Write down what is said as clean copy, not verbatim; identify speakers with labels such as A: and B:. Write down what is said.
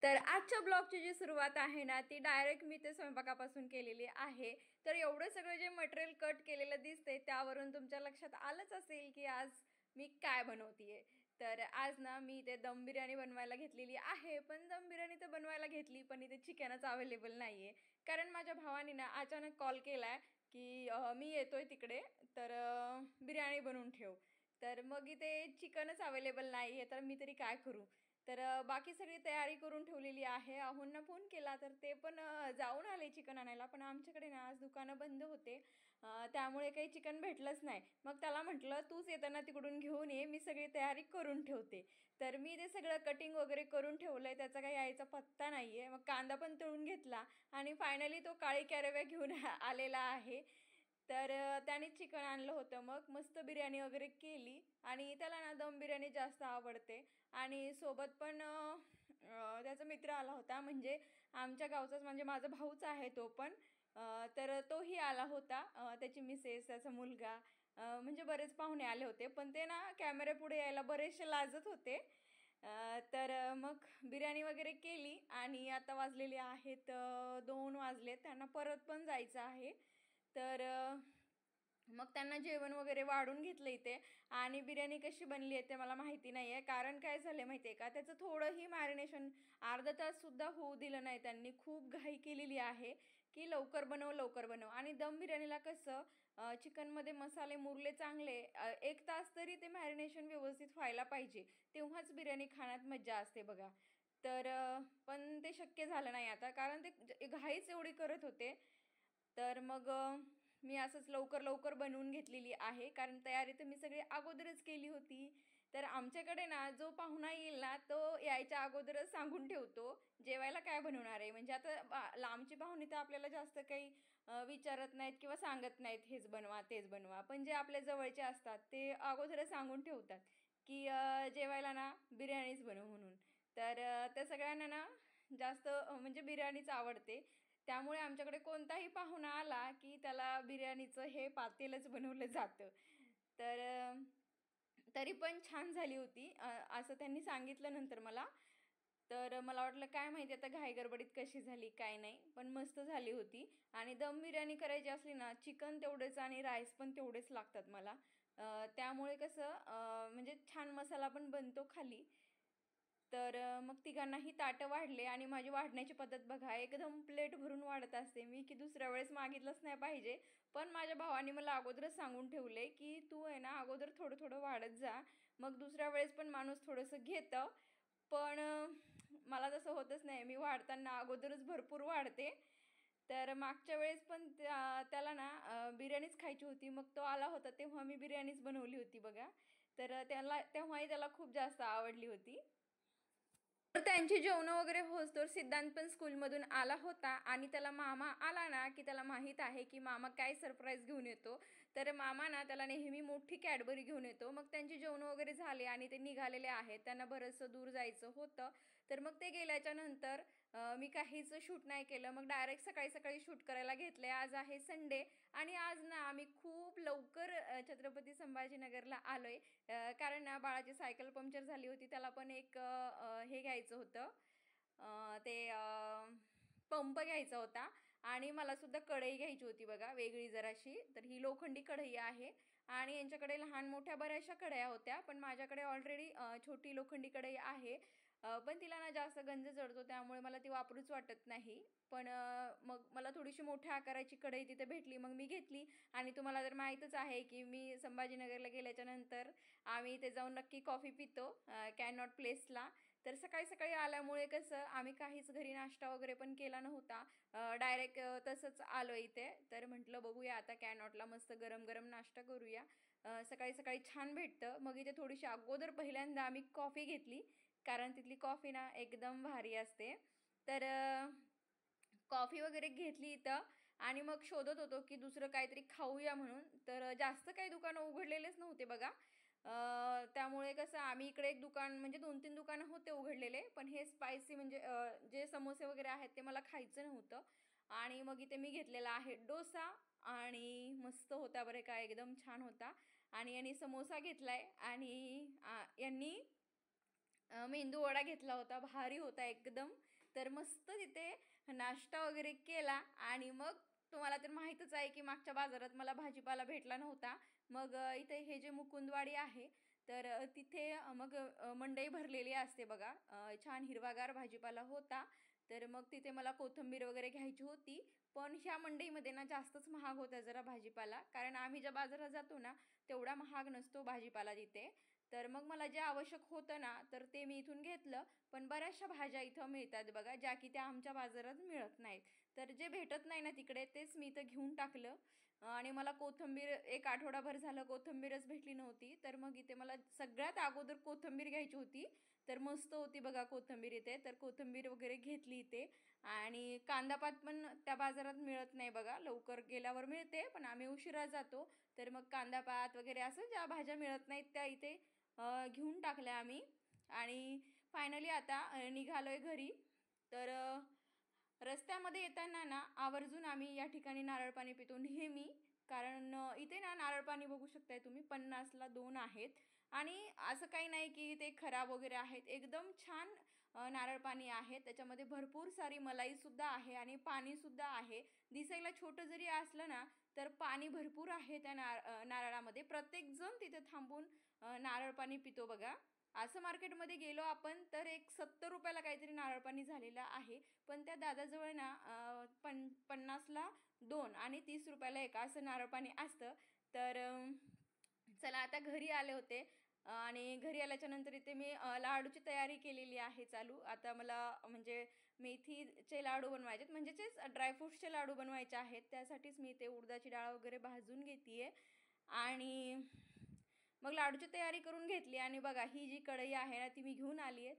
A: तर आजच्या ब्लॉगची जी सुरुवात आहे ना ती डायरेक्ट मी ते स्वयंपाकापासून केलेली आहे. तर एवढं सगळं जे मटेरियल कट केलेलं दिसते त्यावरून तुमच्या लक्षात आलंच असेल की आज मी काय बनवतीये. तर आज ना मी ते दम बिर्याणी बनवायला घेतलेली आहे. पण दम बिर्याणी तर बनवायला घेतली पण इथे चिकनच अवेलेबल नाही आहे. कारण माझ्या भावाने ना अचानक कॉल केला आहे की मी येतोय तिकडे, तर बिर्याणी बनवून ठेव. तर मग इथे चिकनच अवेलेबल नाही आहे, तर मी तरी काय करू. तर बाकी सगळी तयारी करून ठेवलेली आहे. अहोंना फोन केला तर ते पण जाऊन आले चिकन आणायला. पण आमच्याकडे ना आज दुकानं बंद होते, त्यामुळे काही चिकन भेटलंच नाही. मग त्याला म्हटलं तूच येताना तिकडून घेऊन ये, मी सगळी तयारी करून ठेवते. तर मी ते सगळं कटिंग वगैरे करून ठेवलं आहे, त्याचा काही यायचा पत्ता नाही आहे. मग कांदा पण तळून घेतला आणि फायनली तो काळी कॅरव्या घेऊन आलेला आहे. तर त्याने चिकन आणलं होतं. मग मस्त बिर्याणी वगैरे केली आणि त्याला ना दम बिर्याणी जास्त आवडते. आणि सोबत पण त्याचा मित्र आला होता, म्हणजे आमच्या गावचाच, म्हणजे माझा भाऊच आहे तो पण. तर तोही आला होता, त्याची मिसेस, त्याचा मुलगा, म्हणजे बरेच पाहुणे आले होते. पण ते ना कॅमेऱ्यापुढे यायला बरेचसे लाजत होते. तर मग बिर्याणी वगैरे केली आणि आता वाजलेले आहेत 2 वाजले, त्यांना परत पण जायचं आहे. तर मग त्यांना जेवण वगैरे वाढून घेतलं इथे. आणि बिर्याणी कशी बनली आहे ते मला माहिती नाही आहे, कारण काय झालं माहिती आहे का, त्याचं थोडंही मॅरिनेशन अर्धा ताससुद्धा होऊ दिलं नाही त्यांनी. खूप घाई केलेली आहे की लवकर बनव लवकर बनव. आणि दम बिर्याणीला कसं चिकनमध्ये मसाले मुरले चांगले, 1 तास तरी ते मॅरिनेशन व्यवस्थित व्हायला पाहिजे, तेव्हाच बिर्याणी खाण्यात मज्जा असते बघा. तर पण ते शक्य झालं नाही आता, कारण ते घाईच एवढी करत होते. तर मग मी असंच लवकर लवकर बनवून घेतलेली आहे, कारण तयारी तर मी सगळी अगोदरच केली होती. तर आमच्याकडे ना जो पाहुणा येईल ना तो यायच्या अगोदरच सांगून ठेवतो जेवायला काय बनवणार आहे. म्हणजे आता लांबची पाहुणी तर आपल्याला जास्त काही विचारत नाहीत किंवा सांगत नाहीत हेच बनवा तेच बनवा. पण जे आपल्या जवळचे असतात ते अगोदरच सांगून ठेवतात की जेवायला ना बिर्याणीच बनव म्हणून. तर त्या सगळ्यांना ना जास्त म्हणजे बिर्याणीच आवडते. त्यामुळे आमच्याकडे कोणताही पाहुणा आला की त्याला बिर्याणीचं हे पातेलच बनवलं जातं. तर तरी पण छान झाली होती, असं त्यांनी सांगितलं नंतर मला. तर मला वाटलं काय माहिती आता घाईगडबडीत कशी झाली काय नाही, पण मस्त झाली होती. आणि दम बिर्याणी करायची असली ना चिकन तेवढेच आणि राईस पण तेवढेच लागतात मला. त्यामुळे कसं म्हणजे छान मसाला पण बनतो खाली. तर मग तिघांनाही ताटं वाढले आणि माझी वाढण्याची पद्धत बघा, एकदम प्लेट भरून वाढत असते मी, की दुसऱ्या वेळेस मागितलंच नाही पाहिजे. पण माझ्या भावाने मला अगोदरच सांगून ठेवले की तू आहे ना अगोदर थोडं थोडं वाढत जा, मग दुसऱ्या वेळेस पण माणूस थोडंसं घेतं. पण मला तसं होतच नाही, मी वाढताना अगोदरच भरपूर वाढते. तर मागच्या वेळेस पण त्याला ना बिर्याणीच खायची होती. मग तो आला होता तेव्हा मी बिर्याणीच बनवली होती बघा. तर त्याला तेव्हाही त्याला खूप जास्त आवडली होती. तर त्यांची जेवणं वगैरे होतोवर सिद्धांत पण स्कूलमधून आला होता आणि त्याला मामा आला ना की त्याला माहीत आहे की मामा काय सरप्राईज घेऊन येतो. तर मामा ना त्याला नेहमी मोठी कॅडबरी घेऊन येतो. मग त्यांची जेवणं वगैरे झाले आणि ते निघालेले आहेत, त्यांना बरंचसं दूर जायचं होतं. तर मग ते गेल्याच्या नंतर मी काहीच शूट नाही केलं. मग डायरेक्ट सकाळी सकाळी शूट करायला घेतलं आहे. आज आहे संडे आणि आज ना आम्ही खूप लवकर छत्रपती संभाजीनगरला आलो आहे. कारण ना बाळाची सायकल पंक्चर झाली होती, त्याला पण एक हे घ्यायचं होतं, ते पंप घ्यायचा होता. आणि मलासुद्धा कढई घ्यायची होती बघा, वेगळी जराशी. तर ही लोखंडी कढई आहे आणि यांच्याकडे लहान मोठ्या बऱ्याचशा कढया होत्या, पण माझ्याकडे ऑलरेडी छोटी लोखंडी कढई आहे. पण तिला ना जास्त गंज चढतो त्यामुळे मला ती वापरूच वाटत नाही. पण मग मला थोडीशी मोठ्या आकाराची कढई तिथे भेटली, मग मी घेतली. आणि तुम्हाला तर माहीतच आहे की मी संभाजीनगरला गेल्याच्या नंतर आम्ही इथे जाऊन नक्की कॉफी पितो कॅनॉट प्लेसला. तर सकाळी सकाळी आल्यामुळे कसं आम्ही काहीच घरी नाश्ता वगैरे पण केला नव्हता, डायरेक्ट तसंच आलो इथे. तर म्हटलं बघूया आता कॅनॉटला मस्त गरम गरम नाश्ता करूया, सकाळी सकाळी छान भेटतं. मग इथे थोडीशी अगोदर पहिल्यांदा आम्ही कॉफी घेतली, कारण तिथली कॉफी ना एकदम भारी असते. तर कॉफी वगैरे घेतली इथं आणि मग शोधत होतो की दुसरं काहीतरी खाऊया म्हणून. तर जास्त काही दुकानं उघडलेलेच नव्हते बघा. त्यामुळे कसं आम्ही इकडे एक दुकान, म्हणजे 2-3 दुकानं होते उघडलेले, पण हे स्पायसी म्हणजे जे समोसे वगैरे आहेत ते मला खायचं नव्हतं. आणि मग इथे मी घेतलेला आहे डोसा आणि मस्त होता बरं का, एकदम छान होता. आणि यांनी समोसा घेतला आहे आणि यांनी मेंदू वडा घेतला होता, भारी होता एकदम. तर मस्त तिथे नाश्ता वगैरे केला आणि मग तुम्हाला तर माहीतच आहे, की मागच्या बाजारात मला भाजीपाला भेटला नव्हता. मग इथे हे जे मुकुंदवाडी आहे, तर तिथे मग मंडई भरलेली असते बघा. छान हिरवागार भाजीपाला होता. तर मग तिथे मला कोथिंबीर वगैरे घ्यायची होती. पण ह्या मंडईमध्ये ना जास्तच महाग होता जरा भाजीपाला. कारण आम्ही ज्या बाजारात जातो ना, तेवढा महाग नसतो भाजीपाला तिथे. तर मग मला जे आवश्यक होतं ना, तर ते मी इथून घेतलं. पण बऱ्याचशा भाज्या इथं मिळतात बघा, ज्या की त्या आमच्या बाजारात मिळत नाहीत. तर जे भेटत नाही ना तिकडे, तेच मी इथं घेऊन टाकलं. आणि मला कोथिंबीर एक आठवडाभर झालं कोथिंबीरच भेटली नव्हती. तर मग इथे मला सगळ्यात अगोदर कोथिंबीर घ्यायची होती. तर मस्त होती बघा कोथिंबीर इथे. तर कोथिंबीर वगैरे घेतली इथे. आणि कांदापात पण त्या बाजारात मिळत नाही बघा. लवकर गेल्यावर मिळते, पण आम्ही उशिरा जातो. तर मग कांदापात वगैरे असं ज्या भाज्या मिळत नाहीत त्या इथे घेऊन टाकल्या आम्ही. आणि फायनली आता निघालोय घरी. तर रस्त्यामध्ये येताना ना आवर्जून आम्ही या ठिकाणी नारळ पाणी पितो नेहमी. कारण इथे ना नारळ पाणी बघू शकताय तुम्ही 50ला 2 आहेत. आणि असं काही नाही की ते खराब वगैरे आहेत. एकदम छान नारळ पाणी आहे. त्याच्यामध्ये भरपूर सारी मलाईसुद्धा आहे आणि पाणीसुद्धा आहे. दिसायला छोटं जरी असलं ना, तर पाणी भरपूर आहे त्या नारळामध्ये. प्रत्येकजण तिथे थांबून नारळ पाणी पितो बघा. असं मार्केटमध्ये गेलो आपण तर एक ₹70 काहीतरी नारळ पाणी झालेलं आहे. पण त्या दादाजवळ ना 50ला 2 आणि ₹30ला 1 असं नारळ पाणी असतं. तर चला आता घरी आले होते. आणि घरी आल्याच्यानंतर इथे मी लाडूची तयारी केलेली आहे चालू. आता मला म्हणजे मेथीचे लाडू बनवायचे आहेत, म्हणजेच ड्रायफ्रुट्सचे लाडू बनवायचे आहेत. त्यासाठीच मी ते उडदाची डाळ वगैरे भाजून घेते आणि मग लाडूची तयारी करून घेतली आणि बघा ही जी कढई आहे ना, ती मी घेऊन आली आहे.